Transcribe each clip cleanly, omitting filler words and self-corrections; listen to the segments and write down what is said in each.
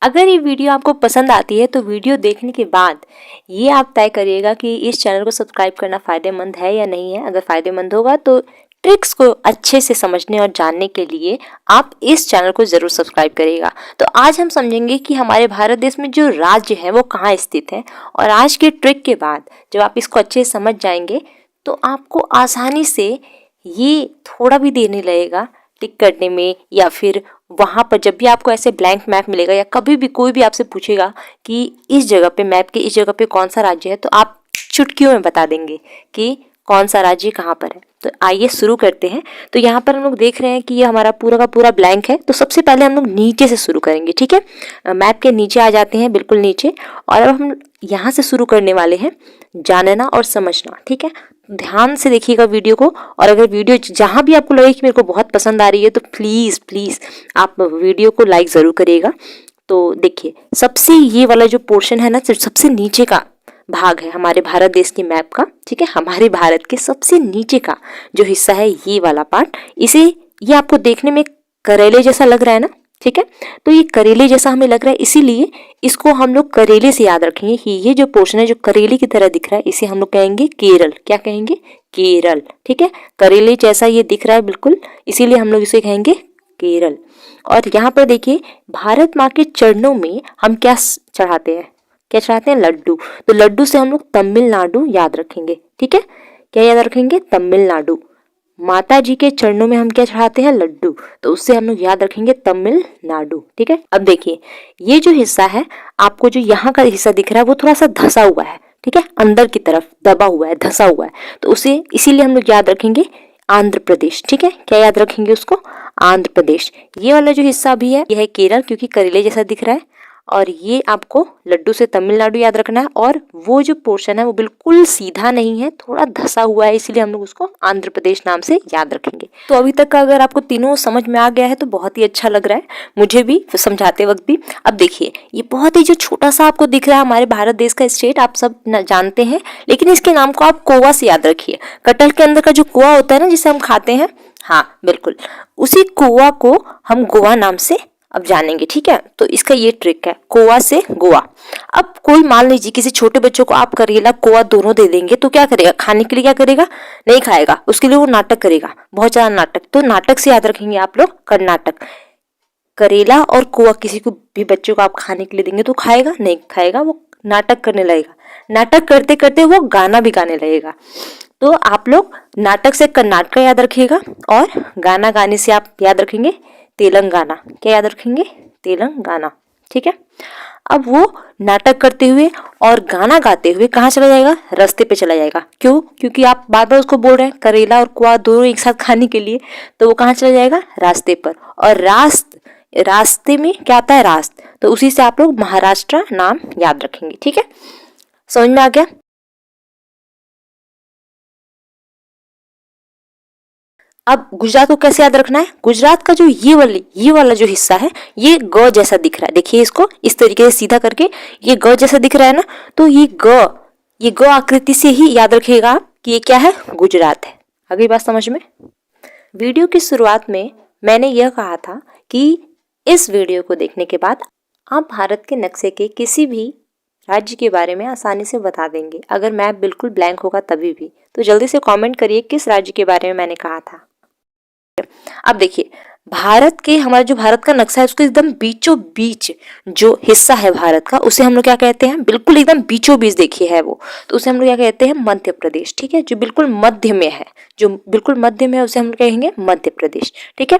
अगर ये वीडियो आपको पसंद आती है तो वीडियो देखने के बाद ये आप तय करिएगा कि इस चैनल को सब्सक्राइब करना फ़ायदेमंद है या नहीं है। अगर फ़ायदेमंद होगा तो ट्रिक्स को अच्छे से समझने और जानने के लिए आप इस चैनल को ज़रूर सब्सक्राइब करिएगा। तो आज हम समझेंगे कि हमारे भारत देश में जो राज्य है वो कहाँ स्थित है, और आज के ट्रिक के बाद जब आप इसको अच्छे से समझ जाएंगे तो आपको आसानी से ये थोड़ा भी देर नहीं लगेगा टिक करने में, या फिर वहाँ पर जब भी आपको ऐसे ब्लैंक मैप मिलेगा या कभी भी कोई भी आपसे पूछेगा कि इस जगह पे, मैप के इस जगह पे कौन सा राज्य है, तो आप चुटकियों में बता देंगे कि कौन सा राज्य कहाँ पर है। तो आइए शुरू करते हैं। तो यहाँ पर हम लोग देख रहे हैं कि ये हमारा पूरा का पूरा ब्लैंक है। तो सबसे पहले हम लोग नीचे से शुरू करेंगे, ठीक है। मैप के नीचे आ जाते हैं, बिल्कुल नीचे, और अब हम यहाँ से शुरू करने वाले हैं जानना और समझना, ठीक है। ध्यान से देखिएगा वीडियो को, और अगर वीडियो जहाँ भी आपको लगे कि मेरे को बहुत पसंद आ रही है तो प्लीज़ प्लीज़ आप वीडियो को लाइक ज़रूर करिएगा। तो देखिए, सबसे ये वाला जो पोर्शन है ना, सबसे नीचे का भाग है हमारे भारत देश की मैप का, ठीक है। हमारे भारत के सबसे नीचे का जो हिस्सा है ये वाला पार्ट, ये आपको देखने में करेले जैसा लग रहा है ना, ठीक है। तो ये करेले जैसा हमें लग रहा है, इसीलिए इसको हम लोग करेले से याद रखेंगे कि ये जो पोर्शन है जो करेले की तरह दिख रहा है, इसे हम लोग कहेंगे केरल। क्या कहेंगे? केरल, ठीक है। करेले जैसा ये दिख रहा है बिल्कुल, इसीलिए हम लोग इसे कहेंगे केरल। और यहाँ पर देखिए, भारत माँ के चरणों में हम क्या चढ़ाते हैं? क्या चढ़ाते हैं? लड्डू। तो लड्डू से हम लोग तमिलनाडु याद रखेंगे, ठीक है। क्या याद रखेंगे? तमिलनाडु। माता जी के चरणों में हम क्या चढ़ाते हैं? लड्डू। तो उससे हम लोग याद रखेंगे तमिलनाडु, ठीक है। अब देखिए, ये जो हिस्सा है, आपको जो यहाँ का हिस्सा दिख रहा है वो थोड़ा सा धसा हुआ है, ठीक है, अंदर की तरफ दबा हुआ है, धसा हुआ है। तो उसे इसीलिए हम लोग याद रखेंगे आंध्र प्रदेश, ठीक है। क्या याद रखेंगे उसको? आंध्र प्रदेश। ये वाला जो हिस्सा भी है, यह है केरल, क्योंकि करेले जैसा दिख रहा है। और ये आपको लड्डू से तमिलनाडु याद रखना है। और वो जो पोर्शन है वो बिल्कुल सीधा नहीं है, थोड़ा धसा हुआ है, इसीलिए हम लोग उसको आंध्र प्रदेश नाम से याद रखेंगे। तो अभी तक का अगर आपको तीनों समझ में आ गया है तो बहुत ही अच्छा लग रहा है, मुझे भी समझाते वक्त भी। अब देखिए, ये बहुत ही जो छोटा सा आपको दिख रहा है हमारे भारत देश का स्टेट, आप सब जानते हैं, लेकिन इसके नाम को आप गोवा से याद रखिए। कटहल के अंदर का जो कोआ होता है ना, जिसे हम खाते हैं, हाँ बिल्कुल, उसी कोआ को हम गोवा नाम से अब जानेंगे, ठीक है। तो इसका ये ट्रिक है, कोवा से गोवा। अब कोई मान लीजिए किसी छोटे बच्चों को आप करेला कोवा दोनों दे देंगे तो क्या करेगा? खाने के लिए क्या करेगा? नहीं खाएगा, उसके लिए वो नाटक करेगा, बहुत ज्यादा नाटक। तो नाटक से याद रखेंगे आप लोग कर्नाटक। करेला और कोवा किसी को भी बच्चों को आप खाने के लिए देंगे तो खाएगा? नहीं खाएगा, वो नाटक करने लगेगा। नाटक करते करते वो गाना भी गाने लगेगा। तो आप लोग नाटक से कर्नाटक याद रखिएगा, और गाना गाने से आप याद रखेंगे तेलंगाना। क्या याद रखेंगे? तेलंगाना, ठीक है। अब वो नाटक करते हुए और गाना गाते हुए कहाँ चला जाएगा? रास्ते पे चला जाएगा। क्यों? क्योंकि आप बार बार उसको बोल रहे हैं करेला और कुआ दोनों एक साथ खाने के लिए, तो वो कहाँ चला जाएगा? रास्ते पर। और रास्ते में क्या आता है? रास्त। तो उसी से आप लोग महाराष्ट्र नाम याद रखेंगे, ठीक है। समझ में आ गया? अब गुजरात को कैसे याद रखना है? गुजरात का जो ये वाला जो हिस्सा है, ये ग जैसा दिख रहा है। देखिए इसको इस तरीके से सीधा करके, ये ग जैसा दिख रहा है ना, तो ये ग आकृति से ही याद रखिएगा कि ये क्या है? गुजरात है। अगली बात समझ में? वीडियो की शुरुआत में मैंने यह कहा था कि इस वीडियो को देखने के बाद आप भारत के नक्शे के किसी भी राज्य के बारे में आसानी से बता देंगे, अगर मैप बिल्कुल ब्लैंक होगा तभी भी। तो जल्दी से कमेंट करिए किस राज्य के बारे में मैंने कहा था। अब देखिए, हमारा जो भारत का नक्शा है उसके एकदम बीचों बीच जो हिस्सा है भारत का, उसे हम लोग क्या कहते हैं? बिल्कुल एकदम बीचों बीच देखिए है वो, तो उसे हम लोग क्या कहते हैं? मध्य प्रदेश, ठीक है। जो बिल्कुल मध्य में है, उसे हम लोग कहेंगे मध्य प्रदेश, ठीक है।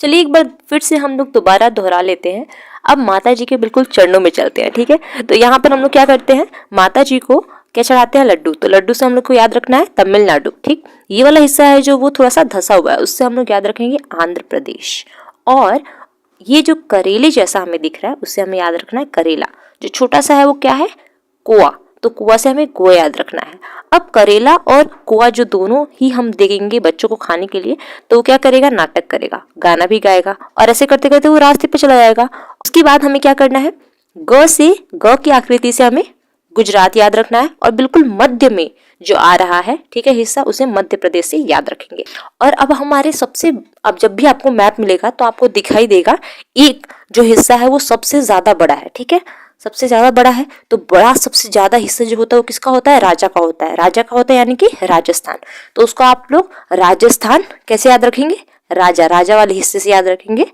चलिए एक बार फिर से हम लोग दोबारा दोहरा लेते हैं। अब माता जी के बिल्कुल चरणों में चलते हैं, ठीक है। तो यहाँ पर हम लोग क्या करते हैं? माता जी को क्या चढ़ाते हैं? लड्डू। तो लड्डू से हम लोग को याद रखना है तमिलनाडु, ठीक। ये वाला हिस्सा है जो वो थोड़ा सा धसा हुआ है, उससे हम लोग याद रखेंगे आंध्र प्रदेश। और ये जो करेले जैसा हमें दिख रहा है उससे हमें याद रखना है करेला। जो छोटा सा है वो क्या है? कोआ। तो कुआ से हमें गोवा याद रखना है। अब करेला और कुआ जो दोनों ही हम देंगे बच्चों को खाने के लिए, तो वो क्या करेगा? नाटक करेगा, गाना भी गाएगा, और ऐसे करते करते वो रास्ते पे चला जाएगा। उसके बाद हमें क्या करना है? ग की आकृति से हमें गुजरात याद रखना है, और बिल्कुल मध्य में जो आ रहा है, ठीक है, हिस्सा, उसे मध्य प्रदेश से याद रखेंगे। और अब हमारे सबसे, अब जब भी आपको मैप मिलेगा तो आपको दिखाई देगा एक जो हिस्सा है वो सबसे ज्यादा बड़ा है, ठीक है, सबसे ज्यादा बड़ा है। तो बड़ा सबसे ज्यादा हिस्सा जो होता है वो किसका होता है? राजा का होता है। राजा का होता है यानी कि राजस्थान। तो उसको आप लोग राजस्थान कैसे याद रखेंगे? राजा, राजा वाले हिस्से से याद रखेंगे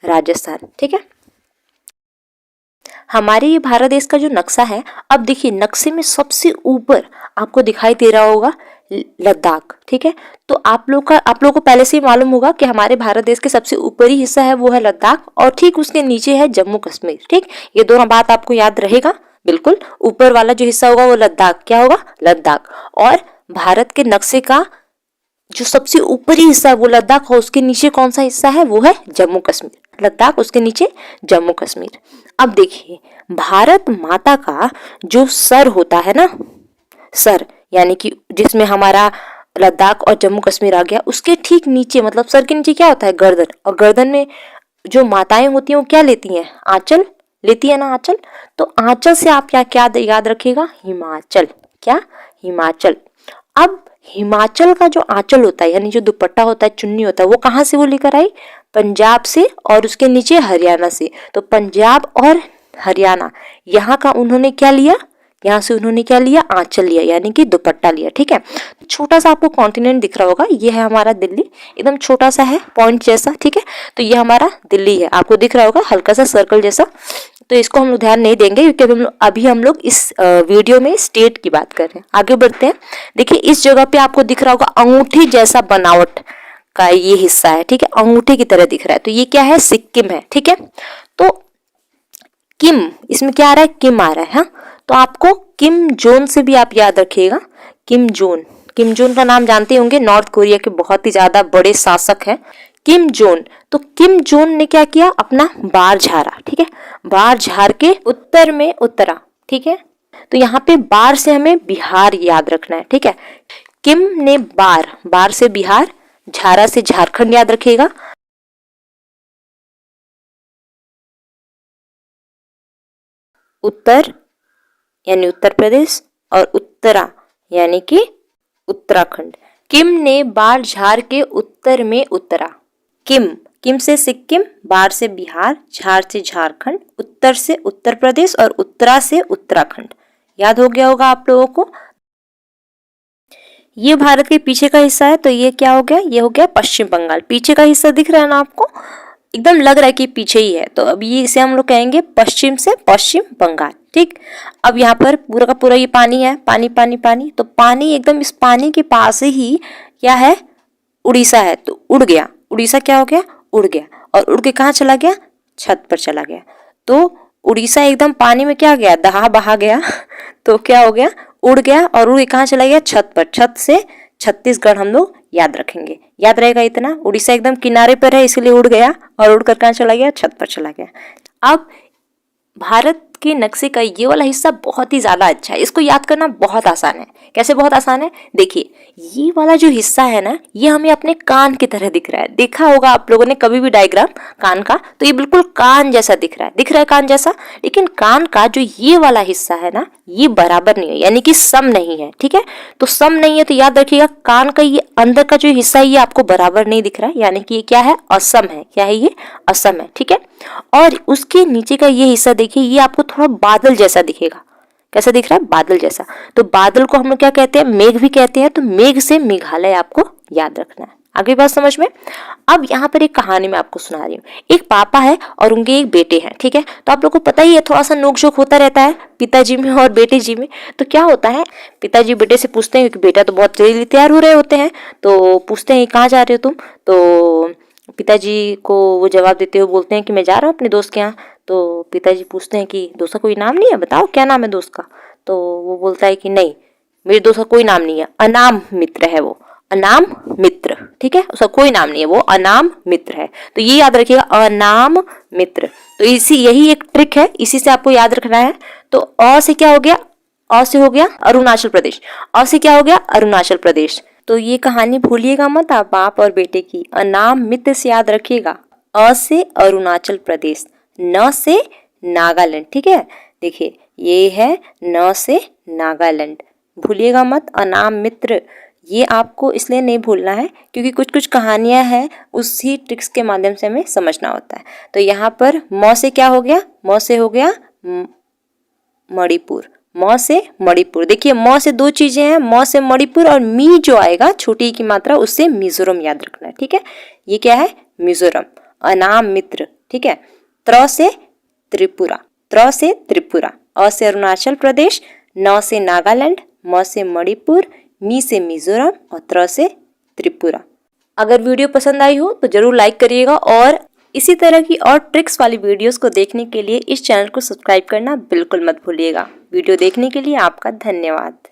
राजस्थान, ठीक है। हमारे ये भारत देश का जो नक्शा है, अब देखिए नक्शे में सबसे ऊपर आपको दिखाई दे रहा होगा लद्दाख, ठीक है। तो आप लोगों को पहले से ही मालूम होगा कि हमारे भारत देश के सबसे ऊपरी हिस्सा है वो है लद्दाख, और ठीक उसके नीचे है जम्मू कश्मीर, ठीक। ये दोनों बात आपको याद रहेगा, बिल्कुल ऊपर वाला जो हिस्सा होगा वो लद्दाख, क्या होगा? लद्दाख। और भारत के नक्शे का जो सबसे ऊपरी हिस्सा है वो लद्दाख, और उसके नीचे कौन सा हिस्सा है? वो है जम्मू कश्मीर। लद्दाख, उसके नीचे जम्मू कश्मीर। अब देखिए भारत माता का जो सर होता है ना, सर यानी कि जिसमें हमारा लद्दाख और जम्मू कश्मीर आ गया, उसके ठीक नीचे, मतलब सर के नीचे क्या होता है? गर्दन। और गर्दन में जो माताएं होती हैं वो क्या लेती हैं? आंचल लेती है ना, आंचल। तो आंचल से आप क्या याद रखिएगा? हिमाचल। क्या? हिमाचल। अब हिमाचल का जो आंचल होता है यानी जो दुपट्टा होता है, चुन्नी होता है, वो कहाँ से वो लेकर आई? पंजाब से, और उसके नीचे हरियाणा से। तो पंजाब और हरियाणा, यहाँ का उन्होंने क्या लिया? यहाँ से उन्होंने क्या लिया? आंचल लिया, यानी कि दुपट्टा लिया, ठीक है। छोटा सा आपको कॉन्टिनेंट दिख रहा होगा, ये है हमारा दिल्ली, एकदम छोटा सा है, पॉइंट जैसा, ठीक है। तो ये हमारा दिल्ली है, आपको दिख रहा होगा हल्का सा सर्कल जैसा। तो इसको हम लोग ध्यान नहीं देंगे क्योंकि अभी हम लोग इस वीडियो में स्टेट की बात कर रहे हैं। आगे बढ़ते हैं। देखिए इस जगह पे आपको दिख रहा होगा अंगूठी जैसा बनावट का ये हिस्सा है, ठीक है, अंगूठे की तरह दिख रहा है। तो ये क्या है? सिक्किम है, ठीक है। तो किम, इसमें क्या आ रहा है? किम आ रहा है, हाँ। तो आपको किम जोन से भी आप याद रखिएगा, किम जोन। किम जोन का नाम जानते होंगे, नॉर्थ कोरिया के बहुत ही ज्यादा बड़े शासक हैं किम जोन। तो किम जोन ने क्या किया? अपना बार झाड़ा, ठीक है, बार झाड़ के उत्तर में उतरा, ठीक है। तो यहाँ पे बार से हमें बिहार याद रखना है, ठीक है। किम ने बार से बिहार, झारा से झारखंड याद रखिएगा। उत्तर यानी उत्तर प्रदेश, और उत्तरा यानी कि उत्तराखंड। किम ने बार झार के उत्तर में उतरा। किम से सिक्किम, बार से बिहार, झार से झारखंड, उत्तर से उत्तर प्रदेश, और उत्तरा से उत्तराखंड। याद हो गया होगा आप लोगों को। ये भारत के पीछे का हिस्सा है, तो ये क्या हो गया? ये हो गया पश्चिम बंगाल। पीछे का हिस्सा दिख रहा है ना आपको, एकदम लग रहा है कि पीछे ही है। तो अब ये इसे हम लोग कहेंगे पश्चिम से पश्चिम बंगाल, ठीक। अब यहाँ पर पूरा का पूरा ये पानी है, पानी पानी पानी। तो पानी एकदम इस पानी के पास ही क्या है? उड़ीसा है। तो उड़ गया, उड़ीसा क्या हो गया? उड़ गया। और उड़ के कहाँ चला गया? छत पर चला गया। तो उड़ीसा एकदम पानी में क्या गया? दहा बहा गया। तो क्या हो गया? उड़ गया, और उड़ के कहाँ चला गया? छत पर। छत से छत्तीसगढ़ हम लोग याद रखेंगे, याद रहेगा इतना। उड़ीसा एकदम किनारे पर है इसलिए उड़ गया, और उड़कर कहाँ चला गया? छत पर चला गया। अब भारत के नक्शे का ये वाला हिस्सा बहुत ही ज्यादा अच्छा है, इसको याद करना बहुत आसान है। कैसे बहुत आसान है? देखिए ये वाला जो हिस्सा है ना, ये हमें अपने कान की तरह दिख रहा है। देखा होगा आप लोगों ने कभी भी डायग्राम कान का, तो ये बिल्कुल कान जैसा दिख रहा है कान जैसा। लेकिन कान का जो ये वाला हिस्सा है ना, ये बराबर नहीं है, यानी कि सम नहीं है, ठीक है। तो सम नहीं है तो याद रखिएगा कान का ये अंदर का जो हिस्सा है ये आपको बराबर नहीं दिख रहा है, यानी कि ये क्या है? असम है। क्या है ये? असम है, ठीक है। और उसके नीचे का ये हिस्सा देखिए, ये आपको थोड़ा बादल जैसा दिखेगा। कैसा दिख रहा है? बादल जैसा। तो बादल को हम लोग क्या कहते हैं? मेघ भी कहते हैं। तो मेघ से मेघालय आपको याद रखना है। आगे बात समझ में। अब यहाँ पर एक कहानी मैं आपको सुना रही हूँ। एक पापा है और उनके एक बेटे हैं, ठीक है। तो आप लोग को पता ही है थोड़ा सा नोक-झोंक होता रहता है पिताजी में और बेटे जी में। तो क्या होता है, पिताजी बेटे से पूछते हैं, क्योंकि बेटा तो बहुत जल्दी तैयार हो रहे होते हैं, तो पूछते हैं कहाँ जा रहे हो तुम? तो पिताजी को वो जवाब देते हुए बोलते हैं कि मैं जा रहा हूँ अपने दोस्त के यहाँ। तो पिताजी पूछते हैं कि दोस्त का कोई नाम नहीं है, बताओ क्या नाम है दोस्त का? तो वो बोलता है कि नहीं, मेरे दोस्त का कोई नाम नहीं है, अनाम मित्र है वो, अनाम मित्र, ठीक है, उसका कोई नाम नहीं है, वो अनाम मित्र है। तो ये याद रखिएगा, अनाम मित्र। तो यही एक ट्रिक है, इसी से आपको याद रखना है। तो अ से क्या हो गया? अ से हो गया अरुणाचल प्रदेश। अ से क्या हो गया? अरुणाचल प्रदेश। तो ये कहानी भूलिएगा मत आप, बाप और बेटे की। अनाम मित्र से याद रखिएगा, अ से अरुणाचल प्रदेश, न से नागालैंड, ठीक है। देखिए ये है न से नागालैंड, भूलिएगा मत। अनाम मित्र ये आपको इसलिए नहीं भूलना है क्योंकि कुछ कुछ कहानियां हैं उसी ट्रिक्स के माध्यम से हमें समझना होता है। तो यहाँ पर म से क्या हो गया, म से हो गया मणिपुर, म से मणिपुर। देखिए म से दो चीजें हैं, म से मणिपुर और मी जो आएगा छोटी की मात्रा उससे मिजोरम याद रखना है, ठीक है। ये क्या है, मिजोरम। अनाम मित्र, ठीक है। त्र से त्रिपुरा, त्र से त्रिपुरा। अ से अरुणाचल प्रदेश, न से नागालैंड, म से मणिपुर, मी से मिजोरम और त्र से त्रिपुरा। अगर वीडियो पसंद आई हो तो जरूर लाइक करिएगा और इसी तरह की और ट्रिक्स वाली वीडियोस को देखने के लिए इस चैनल को सब्सक्राइब करना बिल्कुल मत भूलिएगा। वीडियो देखने के लिए आपका धन्यवाद।